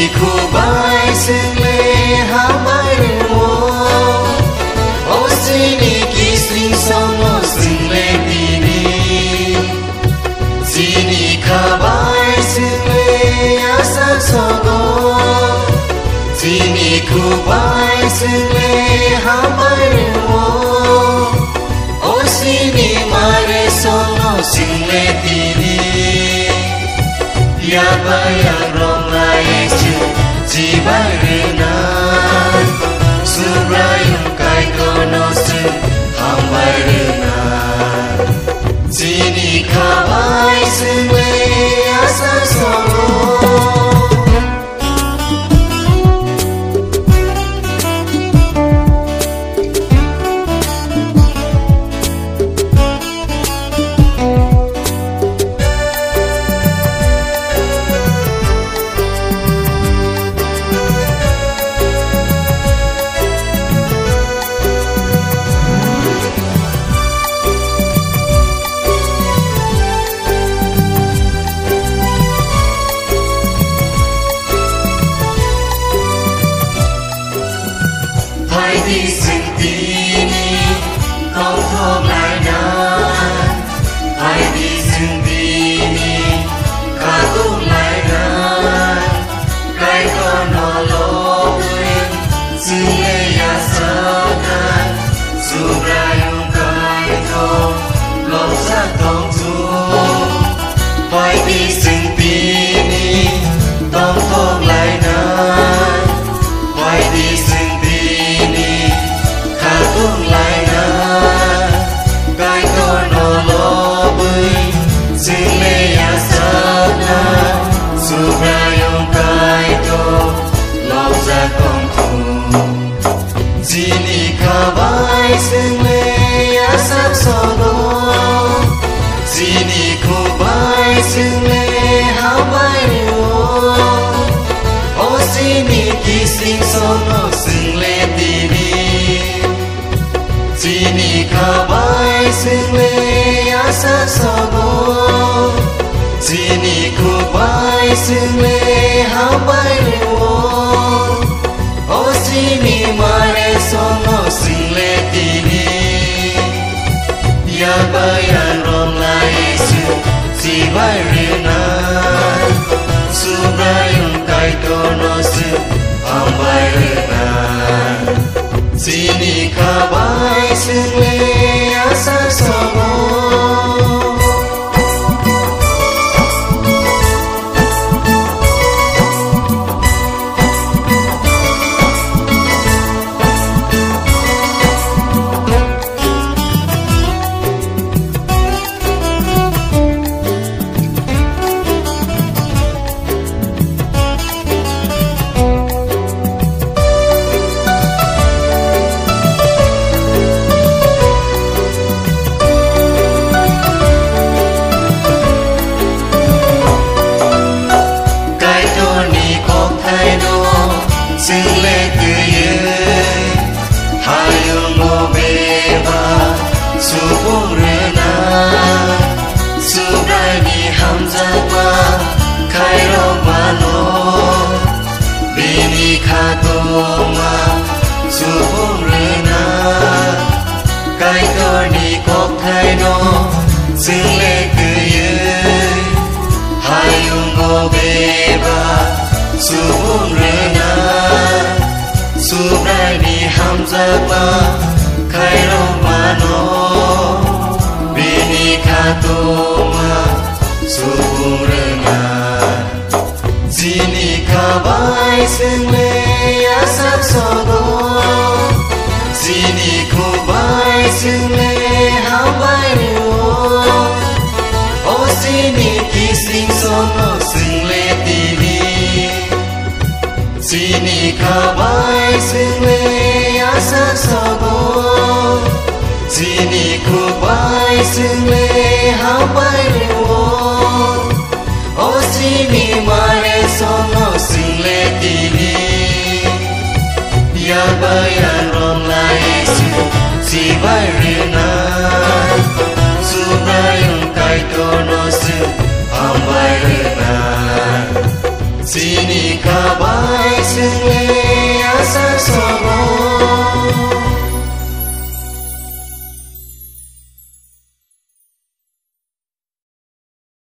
kubai sele habaru o sini kisling sono sele dini sini kabai sele asa sogo sini kubai sele habaru o sini mare sono sele dini ya bayar Yesu jibarena subrayum kai konosu hambarena sini kabai sele asa sogo đi sinh tini không thơm lại nan hãy đi sinh tini cả cũng lại nan cái con nó lô quên xin lê ya sa nan dù ra yung cái thơm lòng sa tông chú hãy đi sinh tini không thơm lại nan hãy đi sinh cũng lại na cái con nó lo bơi xin lê ya sa na dù ra yung cái to lòng ra con thù sini kabai xin lê ya sa so do sini kubai xin lê habai rio o sini kising sono xin lê tini sini kabai sele asa sogo sini kubai sele habai rio o sini mare sono sele tini ya bayan rom la Yesu si bai rina subrayum kai kono su hambai rina sini kabai sele asa sogo cái con đi cốc thay nó xin lê cứ yêu hai yung go beba su bung rena su rai ni hamza ma khai ro ma no bini khato ma su bung rena sini kabai xin lê asa sogo sini kubai sele habai rio o sini kisling sono sele tini sini kabai sele asa sogo sini kubai sele habai rio o sini mare sono sele tini ya bayan rom la Yesu si bai rina subrayum kai kono su hambai rina sini kabar